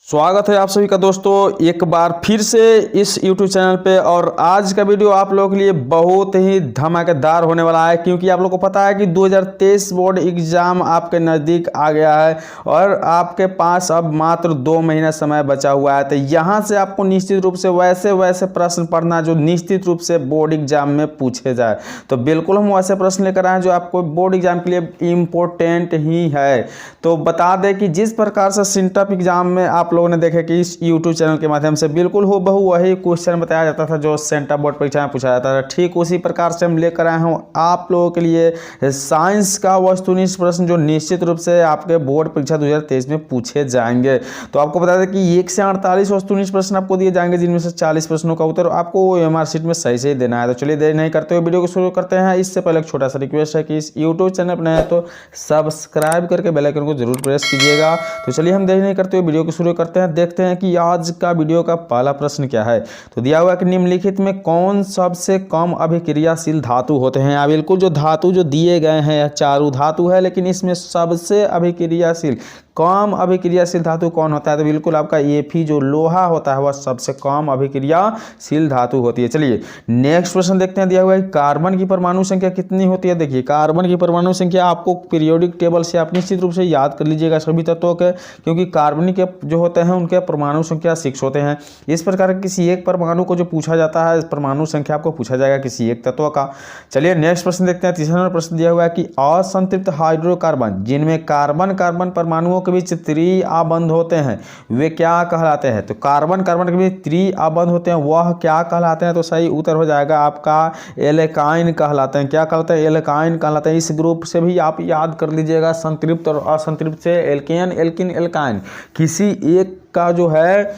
स्वागत है आप सभी का दोस्तों एक बार फिर से इस YouTube चैनल पे। और आज का वीडियो आप लोगों के लिए बहुत ही धमाकेदार होने वाला है, क्योंकि आप लोगों को पता है कि 2023 बोर्ड एग्ज़ाम आपके नज़दीक आ गया है और आपके पास अब मात्र 2 महीना समय बचा हुआ है। तो यहाँ से आपको निश्चित रूप से वैसे प्रश्न पढ़ना जो निश्चित रूप से बोर्ड एग्जाम में पूछे जाए। तो बिल्कुल हम वैसे प्रश्न लेकर आए जो आपको बोर्ड एग्जाम के लिए इम्पोर्टेंट ही है। तो बता दें कि जिस प्रकार से सिंटअप एग्जाम में आप लोगों ने देखे कि इस YouTube चैनल के माध्यम से बिल्कुल हूबहू वही क्वेश्चन बताया जाता था जो सेंटअप बोर्ड परीक्षा में पूछा जाता था, ठीक उसी प्रकार से हम लेकर आए हूँ आप लोगों के लिए साइंस का वस्तुनिष्ठ प्रश्न जो निश्चित रूप से आपके बोर्ड परीक्षा 2023 में पूछे जाएंगे। तो आपको बता दें कि 1 से 48 वस्तुनिष्ठ प्रश्न आपको दिए जाएंगे, जिनमें से 40 प्रश्नों का उत्तर आपको OMR शीट में सही से देना है। तो चलिए देर नहीं करते हुए वीडियो को शुरू करते हैं। इससे पहले एक छोटा सा रिक्वेस्ट है कि इस YouTube चैनल पर नया है तो सब्सक्राइब करके बेल आइकन को जरूर प्रेस कीजिएगा। तो चलिए हम देर नहीं करते हुए वीडियो को शुरू करते हैं, देखते हैं कि आज का वीडियो का पहला प्रश्न क्या है। तो दिया हुआ कि निम्नलिखित में कौन सबसे कम अभिक्रियाशील धातु होते हैं। बिल्कुल जो धातु जो दिए गए हैं चारों धातु है, लेकिन इसमें सबसे अभिक्रियाशील कम अभिक्रियाशील धातु कौन होता है। तो बिल्कुल आपका Fe जो लोहा होता है वह सबसे कम अभिक्रियाशील धातु होती है। चलिए नेक्स्ट प्रश्न देखते हैं। दिया हुआ है कार्बन की परमाणु संख्या कितनी होती है। देखिए कार्बन की परमाणु संख्या आपको पीरियोडिक टेबल से आप निश्चित रूप से याद कर लीजिएगा सभी तत्वों के, क्योंकि कार्बनिक जो होते हैं उनके परमाणु संख्या 6 होते हैं। इस प्रकार किसी एक परमाणु को जो पूछा जाता है परमाणु संख्या आपको पूछा जाएगा किसी एक तत्व का। चलिए नेक्स्ट प्रश्न देखते हैं। तीसरा प्रश्न दिया हुआ है कि असंतृप्त हाइड्रोकार्बन जिनमें कार्बन कार्बन परमाणुओं के बीच त्रि-आबंध होते हैं वे क्या कहलाते हैं। तो कार्बन कार्बन के बीच त्रि-आबंध होते हैं वह क्या कहलाते हैं। तो सही उत्तर हो जाएगा आपका एल्काइन कहलाते हैं। क्या कहलाते हैं? एल्काइन कहलाते हैं। इस ग्रुप से भी आप याद कर लीजिएगा, संतृप्त और असंतृप्त से एल्केन एल्किन एल्काइन किसी एक का जो है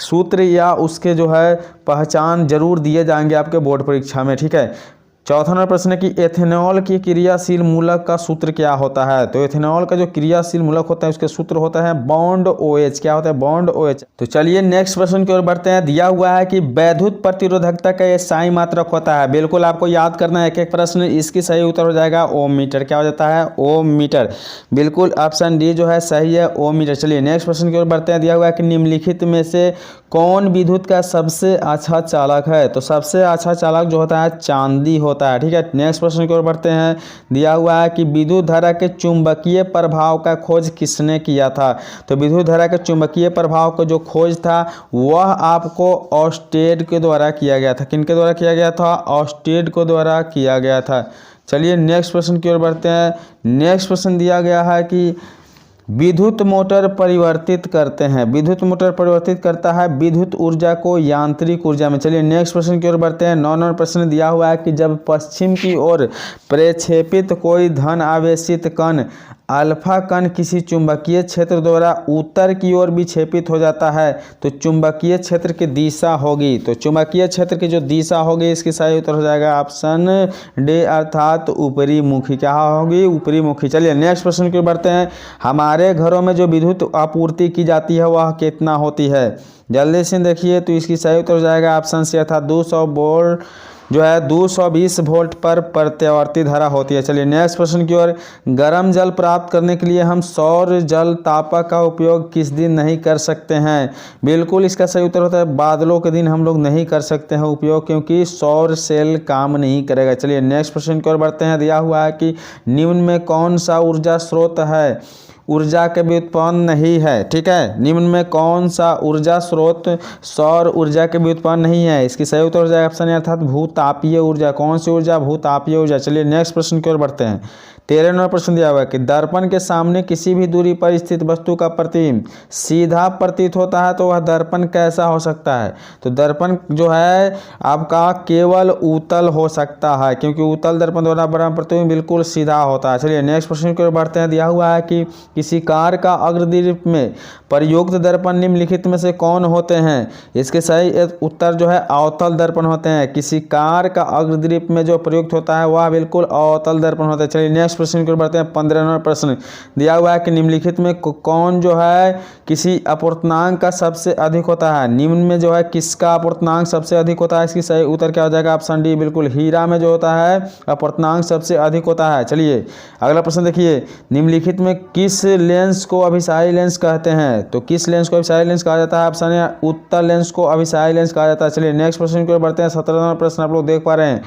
सूत्र या उसके जो है पहचान जरूर दिए जाएंगे आपके बोर्ड परीक्षा में, ठीक है। चौथा नंबर प्रश्न है कि एथेनॉल की क्रियाशील मूलक का सूत्र क्या होता है। तो एथेनॉल का जो क्रियाशील मूलक होता है उसके सूत्र होता है बॉन्ड OH। क्या होता है? Bond OH। तो चलिए नेक्स्ट प्रश्न की ओर बढ़ते हैं। दिया हुआ है कि वैद्युत प्रतिरोधकता का SI मात्रक होता है। बिल्कुल आपको याद करना है एक एक प्रश्न, इसकी सही उत्तर हो जाएगा ओम मीटर। क्या हो जाता है? ओम मीटर। बिल्कुल ऑप्शन डी जो है सही है, ओम मीटर। चलिए नेक्स्ट प्रश्न की ओर बढ़ते हैं। दिया हुआ है कि निम्नलिखित में से कौन विद्युत का सबसे अच्छा चालक है। तो सबसे अच्छा चालक जो होता है चांदी होता है, ठीक है। नेक्स्ट प्रश्न की ओर बढ़ते हैं। दिया हुआ है कि विद्युत धारा के चुंबकीय प्रभाव का खोज किसने किया था। तो विद्युत धारा के चुंबकीय प्रभाव का जो खोज था वह आपको ऑस्टेड के द्वारा किया गया था। किनके द्वारा किया गया था? ऑस्टेड को द्वारा किया गया था। चलिए नेक्स्ट प्रश्न की ओर बढ़ते हैं। नेक्स्ट प्रश्न दिया गया है कि विद्युत मोटर परिवर्तित करते हैं। विद्युत मोटर परिवर्तित करता है विद्युत ऊर्जा को यांत्रिक ऊर्जा में। चलिए नेक्स्ट प्रश्न की ओर बढ़ते हैं। 9 नंबर प्रश्न दिया हुआ है कि जब पश्चिम की ओर प्रक्षेपित कोई धन आवेशित कण अल्फा कण किसी चुंबकीय क्षेत्र द्वारा उत्तर की ओर विक्षेपित हो जाता है तो चुंबकीय क्षेत्र की दिशा होगी। तो चुंबकीय क्षेत्र की जो दिशा होगी इसकी सही उत्तर हो जाएगा ऑप्शन डी अर्थात ऊपरी मुखी। क्या होगी? ऊपरी मुखी। चलिए नेक्स्ट प्रश्न की ओर बढ़ते हैं। हमारे घरों में जो विद्युत आपूर्ति की जाती है वह कितना होती है। जल्दी से देखिए तो इसकी सही उत्तर हो जाएगा ऑप्शन सी अर्थात 200 वोल्ट जो है 220 वोल्ट पर प्रत्यावर्ती धारा होती है। चलिए नेक्स्ट प्रश्न की ओर। गर्म जल प्राप्त करने के लिए हम सौर जल तापक का उपयोग किस दिन नहीं कर सकते हैं। बिल्कुल इसका सही उत्तर होता है बादलों के दिन हम लोग नहीं कर सकते हैं उपयोग, क्योंकि सौर सेल काम नहीं करेगा। चलिए नेक्स्ट प्रश्न की ओर बढ़ते हैं। दिया हुआ है कि निम्न में कौन सा ऊर्जा स्रोत है ऊर्जा के व्युत्पन्न नहीं है, ठीक है। निम्न में कौन सा ऊर्जा स्रोत सौर ऊर्जा के व्युत्पन्न नहीं है। इसकी सही उत्तर हो जाएगा ऑप्शन ए अर्थात भूतापीय ऊर्जा। कौन सी ऊर्जा? भूतापीय ऊर्जा। चलिए नेक्स्ट प्रश्न की ओर बढ़ते हैं। 13 नंबर प्रश्न दिया हुआ है कि दर्पण के सामने किसी भी दूरी पर स्थित वस्तु का प्रतिबिंब सीधा प्रतीत होता है तो वह दर्पण कैसा हो सकता है। तो दर्पण जो है आपका केवल उत्तल हो सकता है, क्योंकि उत्तल दर्पण द्वारा बना प्रतिबिंब बिल्कुल सीधा होता है। चलिए नेक्स्ट प्रश्न की ओर बढ़ते हैं। दिया हुआ है कि किसी कार का अग्रदीप में प्रयुक्त दर्पण निम्नलिखित में से कौन होते हैं। इसके सही उत्तर जो है अवतल दर्पण होते हैं। किसी कार का अग्रदीप में जो प्रयुक्त होता है वह बिल्कुल अवतल दर्पण होता है। चलिए नेक्स्ट प्रश्न की ओर बढ़ते हैं। 15 नंबर प्रश्न दिया हुआ है कि निम्नलिखित में कौन जो है किसी अपूर्णांक का सबसे अधिक होता है। निम्न में जो है किसका अपूर्णांक सबसे अधिक होता है, इसकी सही उत्तर क्या हो जाएगा, ऑप्शन डी बिल्कुल हीरा में जो होता है अपूर्णांक सबसे अधिक होता है। चलिए अगला प्रश्न देखिए, निम्नलिखित में किस लेंस को अभिसारी लेंस कहते हैं। तो किस लेंस को अभिसारी लेंस कहा जाता है, ऑप्शन है उत्तल लेंस को अभिसारी लेंस कहा जाता है। चलिए नेक्स्ट प्रश्न की ओर बढ़ते हैं। 17 नंबर प्रश्न आप लोग देख पा रहे हैं,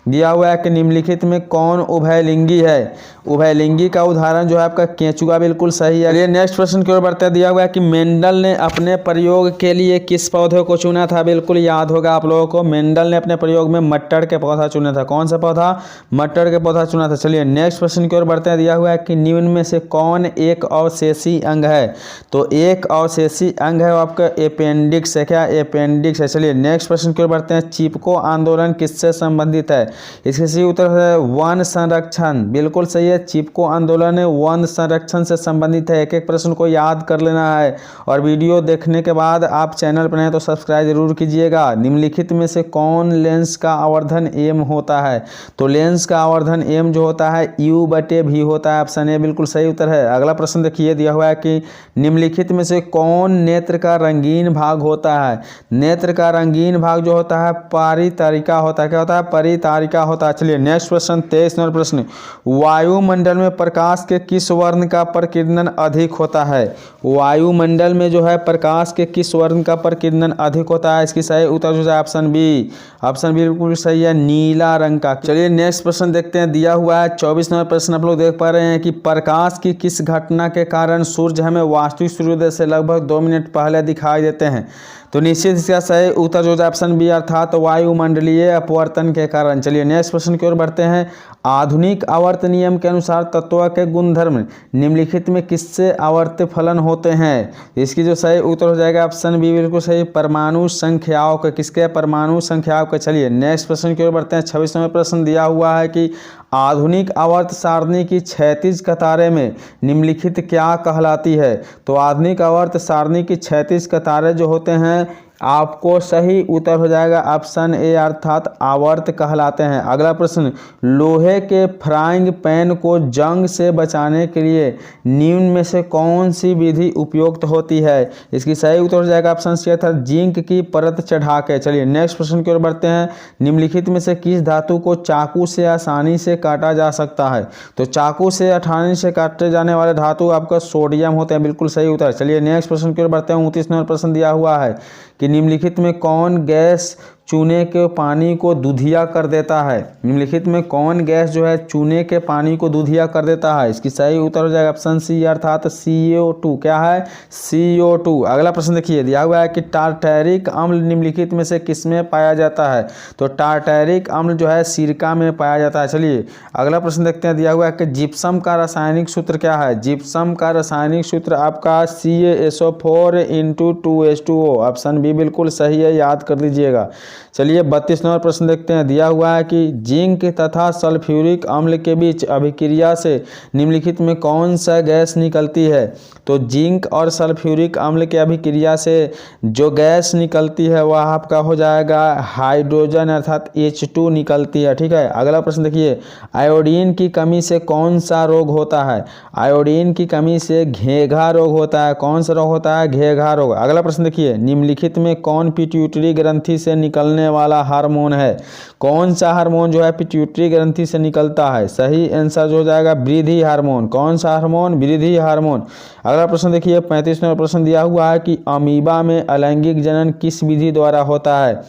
दिया हुआ है कि निम्नलिखित में कौन उभयलिंगी है। उभयलिंगी का उदाहरण जो है आपका केंचुआ बिल्कुल सही है। चलिए नेक्स्ट प्रश्न की ओर बढ़ते हैं। दिया हुआ है कि मेंडल ने अपने प्रयोग के लिए किस पौधे को चुना था। बिल्कुल याद होगा आप लोगों को, मेंडल ने अपने प्रयोग में मटर के पौधा चुना था। कौन सा पौधा, मटर के पौधा चुना था। चलिए नेक्स्ट प्रश्न की ओर बढ़ते हैं। दिया हुआ है कि निम्न में से कौन एक अवशेषी अंग है। तो एक अवशेषी अंग है वो आपका अपेंडिक्स है। क्या, अपेंडिक्स है। चलिए नेक्स्ट प्रश्न की ओर बढ़ते हैं। चिपको आंदोलन किससे संबंधित है। इसके सही उत्तर है वन संरक्षण। बिल्कुल सही है, चिपको आंदोलन वन संरक्षण से संबंधित है। एक एक प्रश्न को याद कर लेना है और वीडियो देखने के बाद आप चैनल पर हैं तो सब्सक्राइब जरूर कीजिएगा। निम्नलिखित में से कौन लेंस का आवर्धन एम होता है। तो लेंस का आवर्धन एम जो होता है U/V होता है। ऑप्शन ए बिल्कुल सही उत्तर है। अगला प्रश्न देखिए, दिया हुआ है कि निम्नलिखित में से कौन नेत्र का रंगीन भाग होता है। नेत्र का रंगीन भाग जो होता है परितारिका होता है। क्या होता है, परितारिका होता है। चलिए नेक्स्ट प्रश्न 23 नंबर प्रश्न, वायुमंडल में प्रकाश के किस वर्ण का प्रकीर्णन अधिक होता है। वायुमंडल में जो है प्रकाश के किस वर्ण का प्रकीर्णन अधिक होता है। इसकी सही उत्तर हो जाए ऑप्शन बी। ऑप्शन बी बिल्कुल सही है, नीला रंग का। चलिए नेक्स्ट प्रश्न देखते हैं। दिया हुआ है 24 नंबर प्रश्न आप लोग देख पा रहे हैं कि प्रकाश की किस घटना के कारण सूर्य हमें वास्तविक सूर्योदय से लगभग 2 मिनट पहले दिखाई देते हैं। तो निश्चित इसका सही उत्तर जो है ऑप्शन बी अर्थात वायुमंडलीय अपवर्तन के कारण। चलिए नेक्स्ट प्रश्न की ओर बढ़ते हैं। आधुनिक आवर्त नियम के अनुसार तत्व के गुणधर्म निम्नलिखित में किससे आवर्त फलन होते हैं। इसकी जो सही उत्तर हो जाएगा ऑप्शन बी बिल्कुल सही, परमाणु संख्याओं के। किसके, परमाणु संख्याओं के। चलिए नेक्स्ट प्रश्न की ओर बढ़ते हैं। 26 नंबर प्रश्न दिया हुआ है कि आधुनिक आवर्त सारणी की क्षैतिज कतारें में निम्नलिखित क्या कहलाती है। तो आधुनिक आवर्त सारणी की क्षैतिज कतारें जो होते हैं आपको सही उत्तर हो जाएगा ऑप्शन ए अर्थात आवर्त कहलाते हैं। अगला प्रश्न, लोहे के फ्राइंग पैन को जंग से बचाने के लिए निम्न में से कौन सी विधि उपयुक्त होती है। इसकी सही उत्तर हो जाएगा ऑप्शन सी अर्थात जिंक की परत चढ़ा के। चलिए नेक्स्ट प्रश्न की ओर बढ़ते हैं। निम्नलिखित में से किस धातु को चाकू से आसानी से काटा जा सकता है। तो चाकू से आसानी से काटे जाने वाले धातु आपका सोडियम होते हैं। बिल्कुल सही उत्तर। चलिए नेक्स्ट प्रश्न की ओर बढ़ते हैं। 29 नंबर प्रश्न दिया हुआ है कि निम्नलिखित में कौन गैस चूने के पानी को दूधिया कर देता है। निम्नलिखित में कौन गैस जो है चूने के पानी को दूधिया कर देता है। इसकी सही उत्तर हो जाएगा ऑप्शन सी अर्थात CO2। क्या है, CO2। अगला प्रश्न देखिए, दिया हुआ है कि टार्टैरिक अम्ल निम्नलिखित में से किसमें पाया जाता है। तो टार्टैरिक अम्ल जो है सिरका में पाया जाता है। चलिए अगला प्रश्न देखते हैं। दिया हुआ है कि जिप्सम का रासायनिक सूत्र क्या है। जिप्सम का रासायनिक सूत्र आपका CaSO4 × 2H2O। ऑप्शन बी बिल्कुल सही है, याद कर लीजिएगा। चलिए 32 नंबर प्रश्न देखते हैं। दिया हुआ है कि जिंक तथा सल्फ्यूरिक अम्ल के बीच अभिक्रिया से निम्नलिखित में कौन सा गैस निकलती है। तो जिंक और सल्फ्यूरिक अम्ल के अभिक्रिया से जो गैस निकलती है वह आपका हो जाएगा हाइड्रोजन अर्थात H2 निकलती है। ठीक है, अगला प्रश्न देखिए, आयोडीन की कमी से कौन सा रोग होता है। आयोडीन की कमी से घेघा रोग होता है। कौन सा रोग होता है, घेघा रोग। अगला प्रश्न देखिए, निम्नलिखित में कौन पिट्यूटरी ग्रंथि से निकलने वाला हार्मोन है। कौन सा हार्मोन जो है पिट्यूटरी ग्रंथि से निकलता है। सही आंसर जो हो जाएगा वृद्धि हार्मोन। कौन सा हार्मोन, वृद्धि हार्मोन। अगला प्रश्न देखिए 35 नंबर प्रश्न दिया हुआ है कि अमीबा में अलैंगिक जनन किस विधि द्वारा होता है।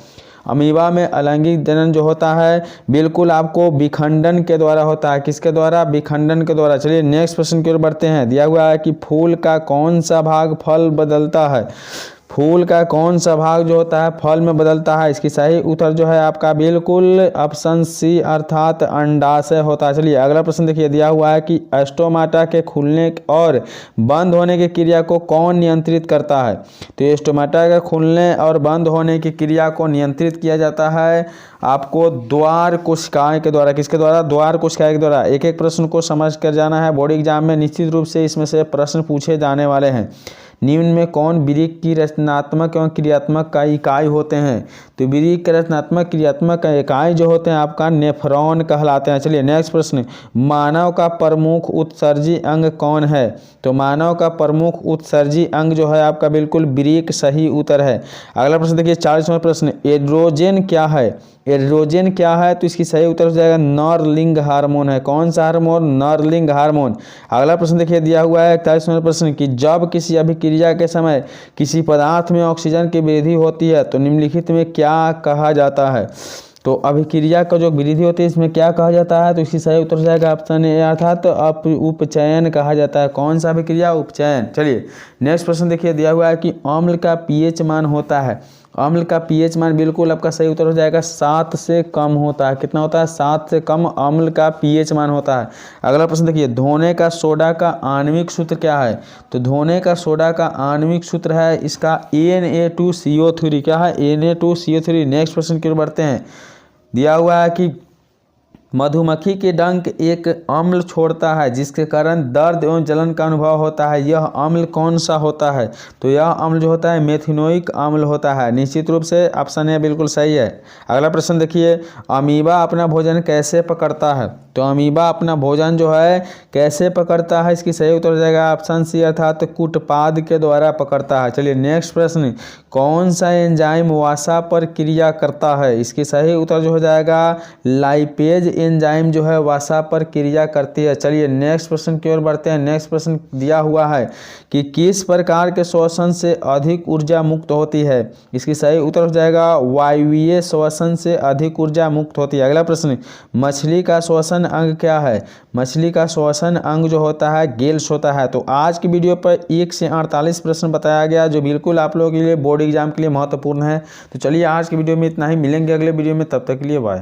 अमीबा में अलैंगिक जनन जो होता है बिल्कुल आपको विखंडन के द्वारा होता है। किसके द्वारा, विखंडन के द्वारा। चलिए नेक्स्ट प्रश्न की ओर बढ़ते हैं। दिया हुआ है कि फूल का कौन सा भाग फल बदलता है। फूल का कौन सा भाग जो होता है फल में बदलता है। इसकी सही उत्तर जो है आपका बिल्कुल ऑप्शन सी अर्थात अंडाशय होता है। चलिए अगला प्रश्न देखिए, दिया हुआ है कि स्टोमाटा के खुलने और बंद होने की क्रिया को कौन नियंत्रित करता है। तो स्टोमाटा के खुलने और बंद होने की क्रिया को नियंत्रित किया जाता है आपको द्वार कोशिकाएं के द्वारा। किसके द्वारा, द्वार कोशिकाएं के द्वारा। एक एक प्रश्न को समझ कर जाना है, बोर्ड एग्जाम में निश्चित रूप से इसमें से प्रश्न पूछे जाने वाले हैं। निम्न में कौन वृक्क की रचनात्मक एवं क्रियात्मक का इकाई होते हैं? तो वृक्क के रचनात्मक क्रियात्मक का इकाई जो होते हैं आपका नेफ्रॉन कहलाते हैं। चलिए नेक्स्ट प्रश्न, मानव का प्रमुख उत्सर्जी अंग कौन है? तो मानव का प्रमुख उत्सर्जी अंग जो है आपका बिल्कुल वृक्क सही उत्तर है। अगला प्रश्न देखिए 40वां प्रश्न, एड्रोजन क्या है? एड्रोजन क्या है? तो इसकी सही उत्तर हो जाएगा नरलिंग हार्मोन है। कौन सा हार्मोन? नरलिंग हार्मोन। अगला प्रश्न देखिए दिया हुआ है 41वां प्रश्न कि जब किसी अभिक्रिया के समय किसी पदार्थ में ऑक्सीजन की वृद्धि होती है तो निम्नलिखित में क्या कहा जाता है? तो अभिक्रिया का जो वृद्धि होती है इसमें क्या कहा जाता है? तो इसकी सही उत्तर हो जाएगा ऑप्शन ए अर्थात उपचयन कहा जाता है। कौन सा अभिक्रिया? उपचयन। चलिए नेक्स्ट प्रश्न देखिए दिया हुआ है कि अम्ल का पीएच मान होता है। अम्ल का पीएच मान बिल्कुल आपका सही उत्तर हो जाएगा 7 से कम होता है। कितना होता है? 7 से कम अम्ल का पीएच मान होता है। अगला प्रश्न देखिए, धोने का सोडा का आणविक सूत्र क्या है? तो धोने का सोडा का आणविक सूत्र है इसका Na2CO3। क्या है? Na2CO3। नेक्स्ट प्रश्न की ओर बढ़ते हैं। दिया हुआ है कि मधुमक्खी के डंक एक अम्ल छोड़ता है जिसके कारण दर्द एवं जलन का अनुभव होता है। यह अम्ल कौन सा होता है? तो यह अम्ल जो होता है मेथिनोइक अम्ल होता है। निश्चित रूप से ऑप्शन ए बिल्कुल सही है। अगला प्रश्न देखिए, अमीबा अपना भोजन कैसे पकड़ता है? तो अमीबा अपना भोजन जो है कैसे पकड़ता है? इसकी सही उत्तर हो जाएगा ऑप्शन सी अर्थात कूटपाद के द्वारा पकड़ता है। चलिए नेक्स्ट प्रश्न, कौन सा एंजाइम वसा पर क्रिया करता है? इसकी सही उत्तर जो हो जाएगा लाइपेज एंजाइम जो है वसा पर क्रिया करती है। चलिए नेक्स्ट प्रश्न की ओर बढ़ते हैं। नेक्स्ट प्रश्न दिया हुआ है कि किस प्रकार के श्वसन से अधिक ऊर्जा मुक्त होती है? इसकी सही उत्तर हो जाएगा वायवीय श्वसन से अधिक ऊर्जा मुक्त होती है। अगला प्रश्न, मछली का श्वसन अंग क्या है? मछली का श्वसन अंग जो होता है गिल्स होता है। तो आज की वीडियो पर 1 से 48 प्रश्न बताया गया जो बिल्कुल आप लोगों के लिए बोर्ड एग्जाम के लिए महत्वपूर्ण है। तो चलिए आज की वीडियो में इतना ही, मिलेंगे अगले वीडियो में, तब तक के लिए बाय।